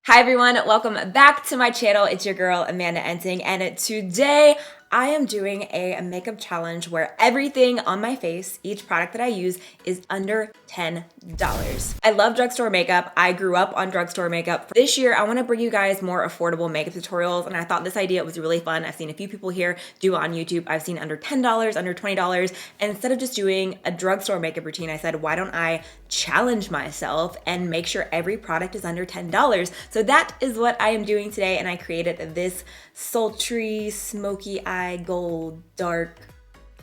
Hi everyone, welcome back to my channel. It's your girl, AmandaEnsing, and today I am doing a makeup challenge where everything on my face, each product that I use, is under $10. I love drugstore makeup. I grew up on drugstore makeup. This year, I want to bring you guys more affordable makeup tutorials, and I thought this idea was really fun. I've seen a few people here do it on YouTube. I've seen under $10, under $20, and instead of just doing a drugstore makeup routine, I said, why don't I challenge myself and make sure every product is under $10? So that is what I am doing today, and I created this sultry, smoky eye, gold, dark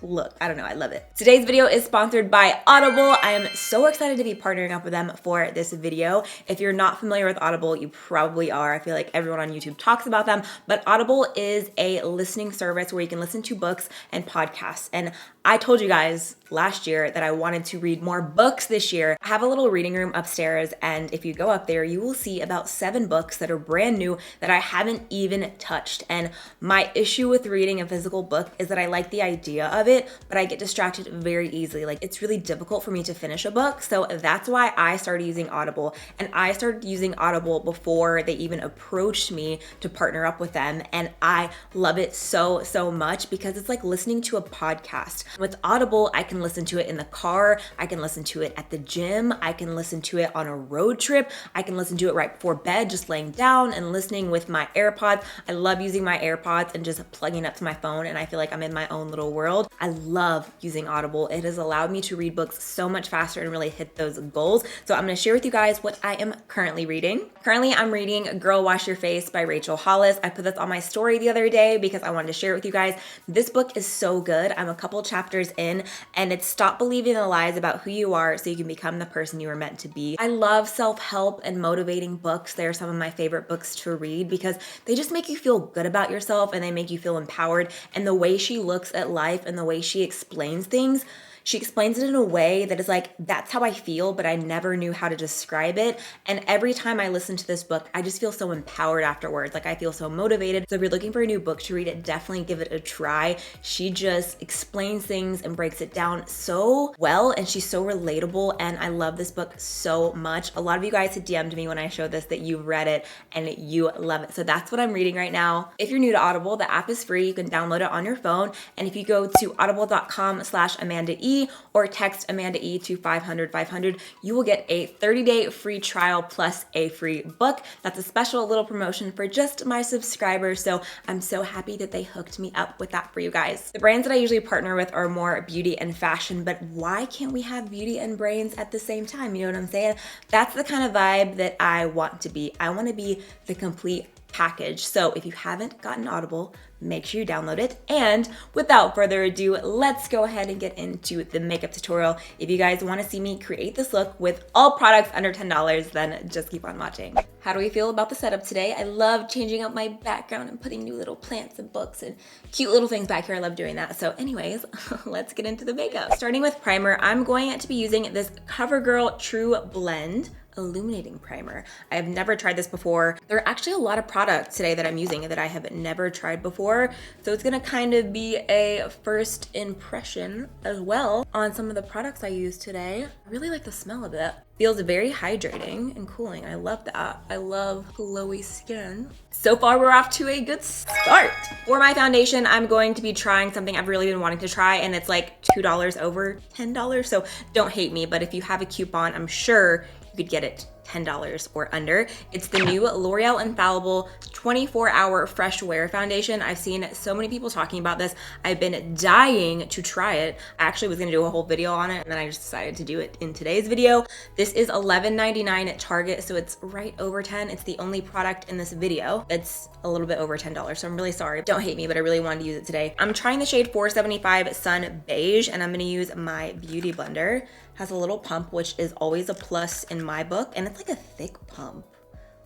look. I don't know, I love it. Today's video is sponsored by Audible. I am so excited to be partnering up with them for this video. If you're not familiar with Audible, you probably are. I feel like everyone on YouTube talks about them, but Audible is a listening service where you can listen to books and podcasts. And I told you guys last year that I wanted to read more books this year. I have a little reading room upstairs, and if you go up there, you will see about 7 books that are brand new that I haven't even touched. And my issue with reading a physical book is that I like the idea of it, but I get distracted very easily. Like, it's really difficult for me to finish a book. So that's why I started using Audible. And I started using Audible before they even approached me to partner up with them. And I love it so, so much because it's like listening to a podcast. With Audible, I can listen to it in the car. I can listen to it at the gym. I can listen to it on a road trip. I can listen to it right before bed, just laying down and listening with my AirPods. I love using my AirPods and just plugging up to my phone, and I feel like I'm in my own little world. I love using Audible. It has allowed me to read books so much faster and really hit those goals. So I'm gonna share with you guys what I am currently reading. Currently, I'm reading Girl Wash Your Face by Rachel Hollis. I put this on my story the other day because I wanted to share it with you guys. This book is so good. I'm a couple chapters in, and it's Stop Believing the Lies About Who You Are So You Can Become the Person You Were Meant to Be. I love self-help and motivating books. They're some of my favorite books to read because they just make you feel good about yourself and they make you feel empowered. And the way she looks at life and the way she explains things, she explains it in a way that is like, that's how I feel, but I never knew how to describe it. And every time I listen to this book, I just feel so empowered afterwards. Like, I feel so motivated. So if you're looking for a new book to read, it definitely give it a try. She just explains things and breaks it down so well, and she's so relatable, and I love this book so much. A lot of you guys had DM'd me when I showed this that you've read it and you love it. So that's what I'm reading right now. If you're new to Audible, the app is free. You can download it on your phone. And if you go to audible.com/AmandaE or text AmandaE to 500 you will get a 30-day free trial plus a free book. That's a special little promotion for just my subscribers. So I'm so happy that they hooked me up with that for you guys. The brands that I usually partner with are more beauty and fashion, but why can't we have beauty and brains at the same time? You know what I'm saying? That's the kind of vibe that I want to be. I want to be the complete package. So if you haven't gotten Audible, make sure you download it. And without further ado, let's go ahead and get into the makeup tutorial. If you guys want to see me create this look with all products under $10, then just keep on watching. How do we feel about the setup today? I love changing up my background and putting new little plants and books and cute little things back here. I love doing that. So anyways, let's get into the makeup. Starting with primer, I'm going to be using this CoverGirl True Blend illuminating primer. I have never tried this before. There are actually a lot of products today that I'm using that I have never tried before. So it's gonna kind of be a first impression as well on some of the products I use today. I really like the smell of it. Feels very hydrating and cooling. I love that. I love glowy skin. So far, we're off to a good start. For my foundation, I'm going to be trying something I've really been wanting to try, and it's like $2 over $10. So don't hate me, but if you have a coupon, I'm sure you could get it $10 or under. It's the new L'Oreal Infallible 24-Hour Fresh Wear Foundation. I've seen so many people talking about this. I've been dying to try it. I actually was gonna do a whole video on it, and then I just decided to do it in today's video. This is $11.99 at Target, so it's right over 10. It's the only product in this video that's a little bit over $10, so I'm really sorry. Don't hate me, but I really wanted to use it today. I'm trying the shade 475 Sun Beige, and I'm gonna use my Beauty Blender. Has a little pump, which is always a plus in my book, and it's like a thick pump.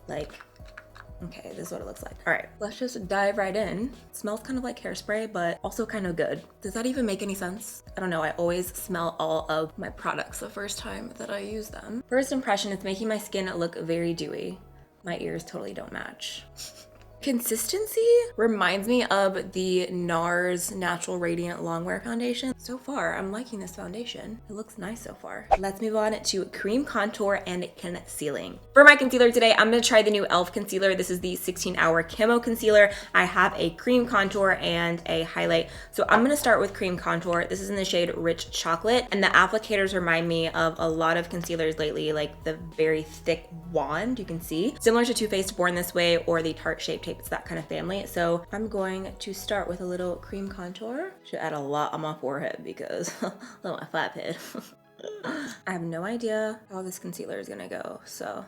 Like, okay, this is what it looks like. All right, let's just dive right in. It smells kind of like hairspray, but also kind of good. Does that even make any sense? I don't know, I always smell all of my products the first time that I use them. First impression, it's making my skin look very dewy. My ears totally don't match. Consistency reminds me of the NARS Natural Radiant Longwear Foundation. So far, I'm liking this foundation. It looks nice so far. Let's move on to cream contour and concealing. For my concealer today, I'm gonna try the new e.l.f. concealer. This is the 16-hour camo concealer. I have a cream contour and a highlight. So I'm gonna start with cream contour. This is in the shade Rich Chocolate, and the applicators remind me of a lot of concealers lately, like the very thick wand you can see. Similar to Too Faced Born This Way or the Tarte Shape Tape. It's that kind of family. So I'm going to start with a little cream contour. Should add a lot on my forehead because look at my flap head. I have no idea how this concealer is gonna go. So,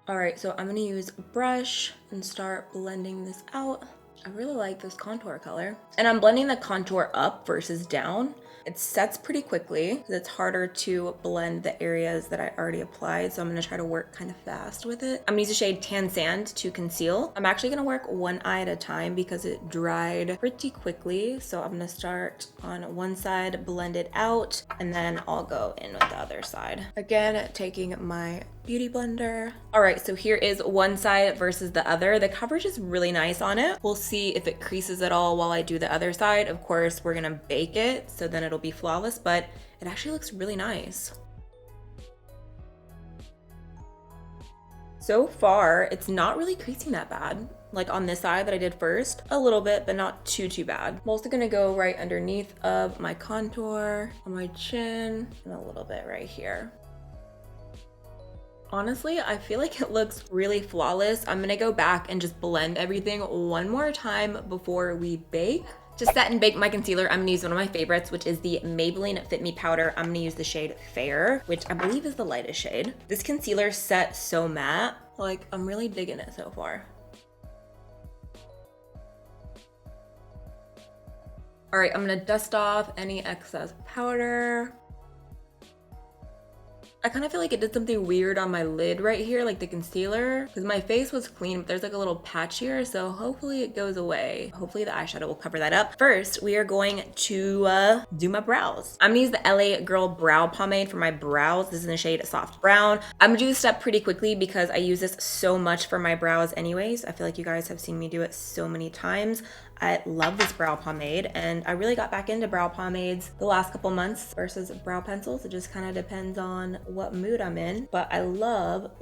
all right, so I'm gonna use a brush and start blending this out. I really like this contour color. And I'm blending the contour up versus down. It sets pretty quickly because it's harder to blend the areas that I already applied. So I'm gonna try to work kind of fast with it. I'm gonna use the shade Tan Sand to conceal. I'm actually gonna work one eye at a time because it dried pretty quickly. So I'm gonna start on one side, blend it out, and then I'll go in with the other side. Again, taking my beauty blender. All right, so here is one side versus the other. The coverage is really nice on it. We'll see if it creases at all while I do the other side. Of course, we're gonna bake it, so then it'll be flawless, but it actually looks really nice. So far, it's not really creasing that bad. Like on this side that I did first, a little bit, but not too bad. I'm also gonna go right underneath of my contour, on my chin, and a little bit right here. Honestly, I feel like it looks really flawless. I'm gonna go back and just blend everything one more time before we bake. To set and bake my concealer, I'm gonna use one of my favorites, which is the Maybelline Fit Me Powder. I'm gonna use the shade Fair, which I believe is the lightest shade. This concealer set so matte. Like, I'm really digging it so far. All right, I'm gonna dust off any excess powder. I kind of feel like it did something weird on my lid right here, like the concealer, because my face was clean, but there's like a little patch here, so hopefully it goes away. Hopefully the eyeshadow will cover that up. First, we are going to do my brows. I'm gonna use the LA Girl Brow Pomade for my brows. This is in the shade Soft Brown. I'm gonna do this step pretty quickly because I use this so much for my brows anyways. I feel like you guys have seen me do it so many times. I love this brow pomade, and I really got back into brow pomades the last couple months versus brow pencils. It just kind of depends on what mood I'm in, but I love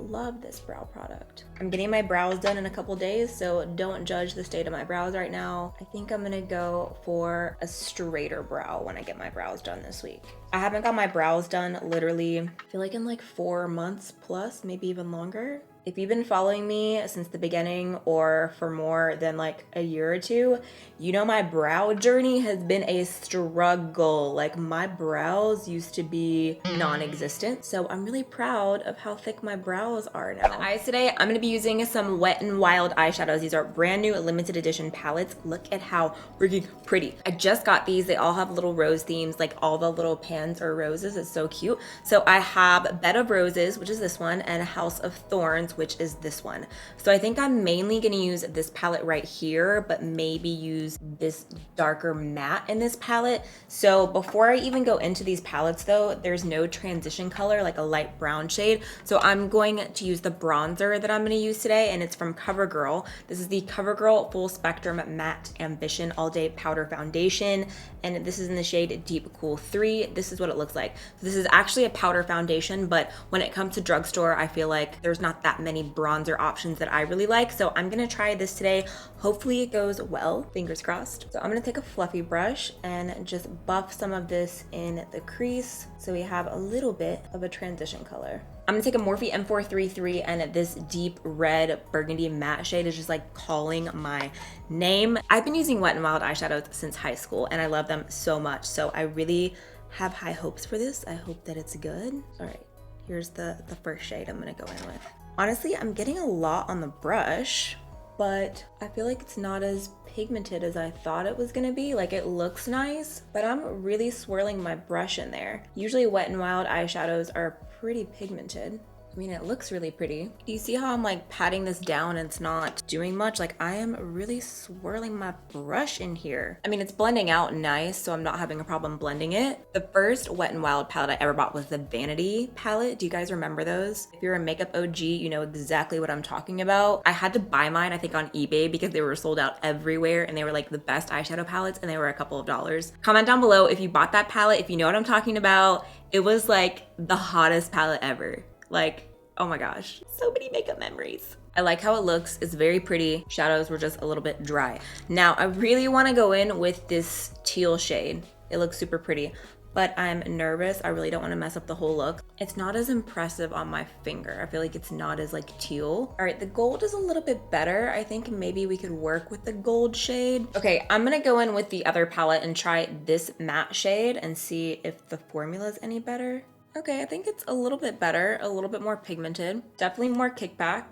this brow product. I'm getting my brows done in a couple days, so don't judge the state of my brows right now. I think I'm gonna go for a straighter brow when I get my brows done this week. I haven't got my brows done literally, I feel like in like 4 months plus, maybe even longer. If you've been following me since the beginning or for more than like a year or two, you know my brow journey has been a struggle. Like my brows used to be non-existent. So I'm really proud of how thick my brows are now. The eyes today, I'm gonna be using some Wet n Wild eyeshadows. These are brand new limited edition palettes. Look at how freaking pretty. I just got these. They all have little rose themes, like all the little pans are roses. It's so cute. So I have Bed of Roses, which is this one, and House of Thorns, which is this one. So I think I'm mainly gonna use this palette right here, but maybe use this darker matte in this palette. So before I even go into these palettes though, there's no transition color, like a light brown shade. So I'm going to use the bronzer that I'm gonna use today, and it's from CoverGirl. This is the CoverGirl Full Spectrum Matte Ambition All Day Powder Foundation, and this is in the shade Deep Cool 3. This is what it looks like. So this is actually a powder foundation, but when it comes to drugstore, I feel like there's not that many bronzer options that I really like. So I'm gonna try this today. Hopefully it goes well, fingers crossed. So I'm gonna take a fluffy brush and just buff some of this in the crease so we have a little bit of a transition color. I'm gonna take a Morphe M433, and this deep red burgundy matte shade is just like calling my name. I've been using Wet n Wild eyeshadows since high school and I love them so much. So I really have high hopes for this. I hope that it's good. All right, here's the first shade I'm gonna go in with. Honestly, I'm getting a lot on the brush, but I feel like it's not as pigmented as I thought it was gonna be. Like it looks nice, but I'm really swirling my brush in there. Usually Wet n Wild eyeshadows are pretty pigmented. I mean, it looks really pretty. Do you see how I'm like patting this down and it's not doing much? Like I am really swirling my brush in here. I mean, it's blending out nice, so I'm not having a problem blending it. The first Wet n Wild palette I ever bought was the Vanity palette. Do you guys remember those? If you're a makeup OG, you know exactly what I'm talking about. I had to buy mine, I think on eBay because they were sold out everywhere and they were like the best eyeshadow palettes and they were a couple of dollars. Comment down below if you bought that palette, if you know what I'm talking about. It was like the hottest palette ever. Like, oh my gosh, so many makeup memories. I like how it looks. It's very pretty. Shadows were just a little bit dry. Now, I really want to go in with this teal shade. It looks super pretty, but I'm nervous. I really don't want to mess up the whole look. It's not as impressive on my finger. I feel like it's not as like teal. All right, the gold is a little bit better. I think maybe we could work with the gold shade. Okay, I'm gonna go in with the other palette and try this matte shade and see if the formula is any better. Okay, I think it's a little bit better, a little bit more pigmented, definitely more kickback.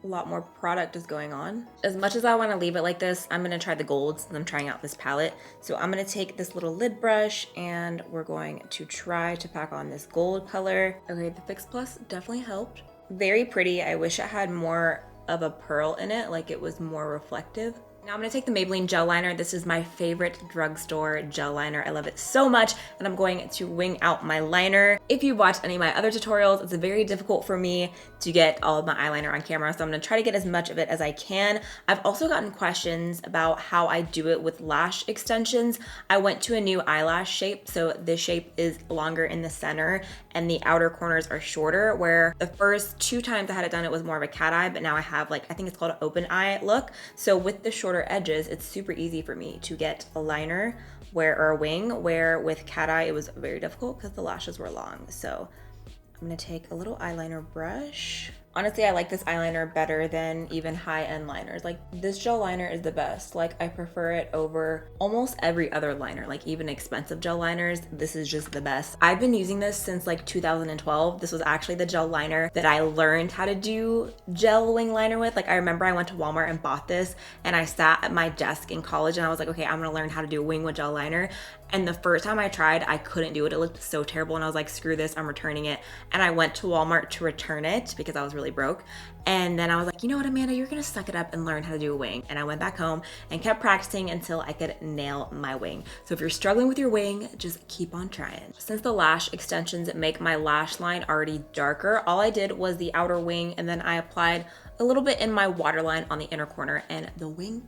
A lot more product is going on. As much as I want to leave it like this, I'm going to try the golds and I'm trying out this palette. So I'm going to take this little lid brush and we're going to try to pack on this gold color. Okay, the Fix Plus definitely helped. Very pretty. I wish it had more of a pearl in it, like it was more reflective. Now I'm gonna take the Maybelline gel liner. This is my favorite drugstore gel liner. I love it so much, and I'm going to wing out my liner. If you've watched any of my other tutorials, it's very difficult for me to get all of my eyeliner on camera, so I'm gonna try to get as much of it as I can. I've also gotten questions about how I do it with lash extensions. I went to a new eyelash shape, so this shape is longer in the center, and the outer corners are shorter, where the first 2 times I had it done, it was more of a cat eye, but now I have like, I think it's called an open eye look. So with the shorter edges, it's super easy for me to get a liner or a wing, where with cat eye it was very difficult because the lashes were long. So I'm gonna take a little eyeliner brush. Honestly, I like this eyeliner better than even high-end liners. Like, this gel liner is the best. Like, I prefer it over almost every other liner, like even expensive gel liners. This is just the best. I've been using this since like 2012. This was actually the gel liner that I learned how to do gel wing liner with. Like, I remember I went to Walmart and bought this, and I sat at my desk in college and I was like, okay, I'm gonna learn how to do a wing with gel liner. And the first time I tried, I couldn't do it. It looked so terrible. And I was like, screw this, I'm returning it. And I went to Walmart to return it because I was really broke. And then I was like, you know what, Amanda, you're gonna suck it up and learn how to do a wing. And I went back home and kept practicing until I could nail my wing. So if you're struggling with your wing, just keep on trying. Since the lash extensions make my lash line already darker, all I did was the outer wing, and then I applied a little bit in my waterline on the inner corner, and the wing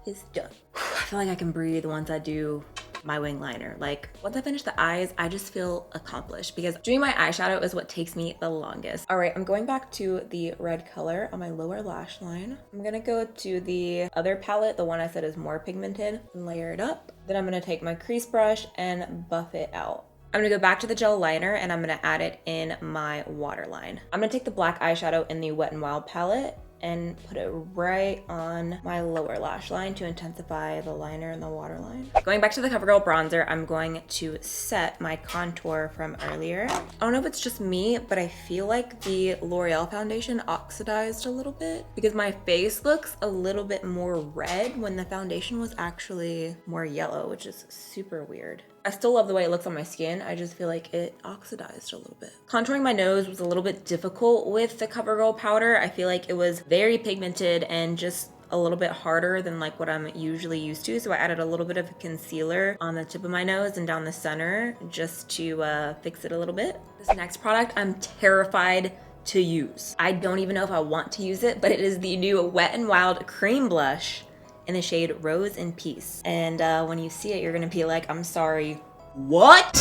is done. I feel like I can breathe once I do my wing liner. Like, once I finish the eyes, I just feel accomplished because doing my eyeshadow is what takes me the longest. All right, I'm going back to the red color on my lower lash line. I'm gonna go to the other palette, the one I said is more pigmented, and layer it up. Then I'm gonna take my crease brush and buff it out. I'm gonna go back to the gel liner and I'm gonna add it in my waterline. I'm gonna take the black eyeshadow in the Wet n Wild palette and put it right on my lower lash line to intensify the liner and the waterline. Going back to the CoverGirl bronzer, I'm going to set my contour from earlier. I don't know if it's just me, but I feel like the L'Oreal foundation oxidized a little bit because my face looks a little bit more red when the foundation was actually more yellow, which is super weird. I still love the way it looks on my skin. I just feel like it oxidized a little bit. Contouring my nose was a little bit difficult with the CoverGirl powder. I feel like it was very pigmented and just a little bit harder than like what I'm usually used to. So I added a little bit of concealer on the tip of my nose and down the center just to fix it a little bit. This next product I'm terrified to use. I don't even know if I want to use it, but it is the new Wet n Wild Cream Blush in the shade Rose and Peace. And when you see it, you're gonna be like, I'm sorry, what?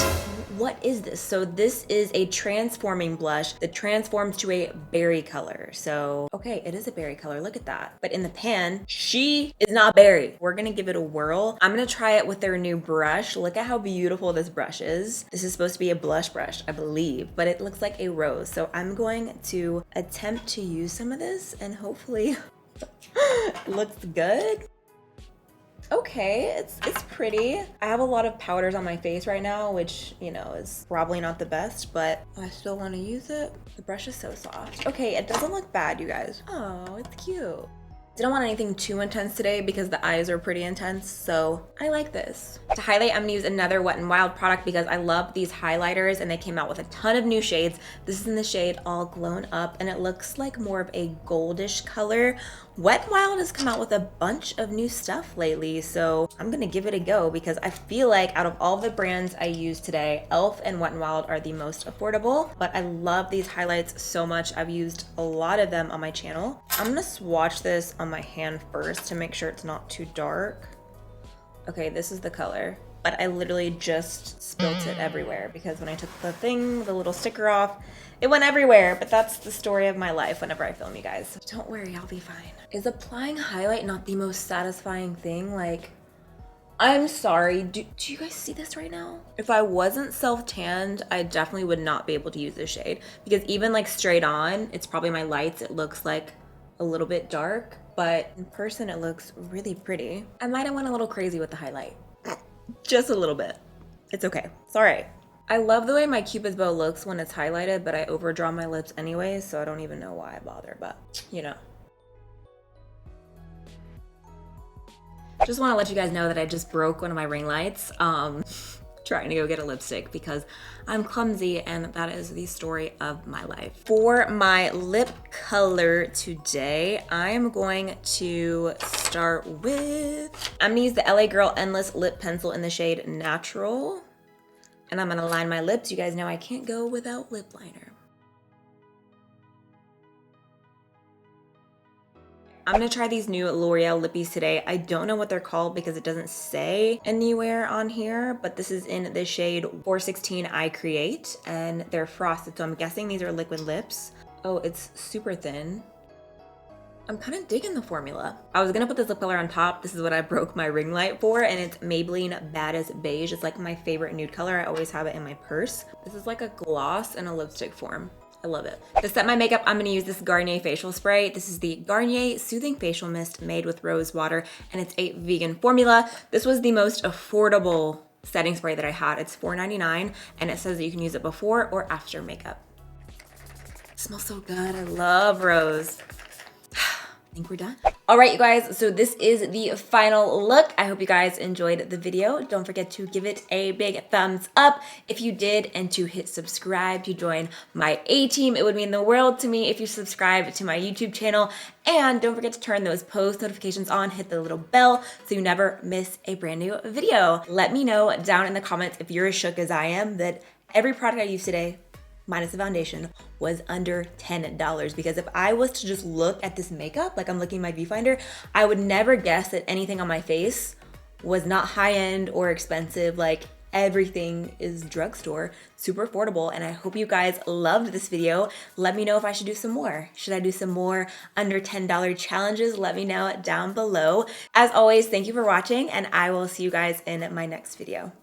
What is this? So this is a transforming blush that transforms to a berry color. So, okay, it is a berry color, look at that. But in the pan, she is not berry. We're gonna give it a whirl. I'm gonna try it with their new brush. Look at how beautiful this brush is. This is supposed to be a blush brush, I believe, but it looks like a rose. So I'm going to attempt to use some of this and hopefully it looks good. Okay, it's pretty. I have a lot of powders on my face right now, which, you know, is probably not the best, but I still want to use it. The brush is so soft. Okay, it doesn't look bad, you guys. Oh, it's cute. Didn't want anything too intense today because the eyes are pretty intense, so I like this. To highlight, I'm gonna use another Wet n Wild product because I love these highlighters and they came out with a ton of new shades. This is in the shade All Glown Up and it looks like more of a goldish color. Wet n Wild has come out with a bunch of new stuff lately, so I'm gonna give it a go because I feel like out of all the brands I used today, e.l.f. and Wet n Wild are the most affordable, but I love these highlights so much. I've used a lot of them on my channel. I'm gonna swatch this on my hand first to make sure it's not too dark. Okay, this is the color, but I literally just spilt it everywhere because when I took the thing, the little sticker off, it went everywhere, but that's the story of my life whenever I film, you guys. Don't worry, I'll be fine. Is applying highlight not the most satisfying thing? Like, I'm sorry, do you guys see this right now? If I wasn't self-tanned, I definitely would not be able to use this shade because even like straight on, it's probably my lights, it looks like a little bit dark, but in person it looks really pretty. I might have went a little crazy with the highlight. Just a little bit. It's okay. It's all right. I love the way my Cupid's bow looks when it's highlighted, but I overdraw my lips anyway, so I don't even know why I bother, but you know. Just want to let you guys know that I just broke one of my ring lights trying to go get a lipstick because I'm clumsy and that is the story of my life. For my lip color today, I am going to start with, I'm gonna use the LA Girl Endless Lip Pencil in the shade Natural. And I'm gonna line my lips. You guys know I can't go without lip liner. I'm gonna try these new L'Oreal lippies today. I don't know what they're called because it doesn't say anywhere on here, but this is in the shade 416 I Create, and they're frosted, so I'm guessing these are liquid lips. Oh, it's super thin. I'm kind of digging the formula. I was gonna put this lip color on top. This is what I broke my ring light for, and it's Maybelline Baddest Beige. It's like my favorite nude color. I always have it in my purse. This is like a gloss in a lipstick form. I love it. To set my makeup, I'm gonna use this Garnier facial spray. This is the Garnier Soothing Facial Mist made with rose water, and it's a vegan formula. This was the most affordable setting spray that I had. It's $4.99, and it says that you can use it before or after makeup. It smells so good. I love rose. I think we're done. All right, you guys, so this is the final look. I hope you guys enjoyed the video. Don't forget to give it a big thumbs up if you did, and to hit subscribe to join my A-team. It would mean the world to me if you subscribe to my YouTube channel. And don't forget to turn those post notifications on, hit the little bell so you never miss a brand new video. Let me know down in the comments if you're as shook as I am that every product I used today, minus the foundation, was under $10, because if I was to just look at this makeup like I'm looking at my viewfinder, I would never guess that anything on my face was not high-end or expensive. Like, everything is drugstore, super affordable, and I hope you guys loved this video. Let me know if I should do some more. Should I do some more under $10 challenges? Let me know down below. As always, thank you for watching, and I will see you guys in my next video.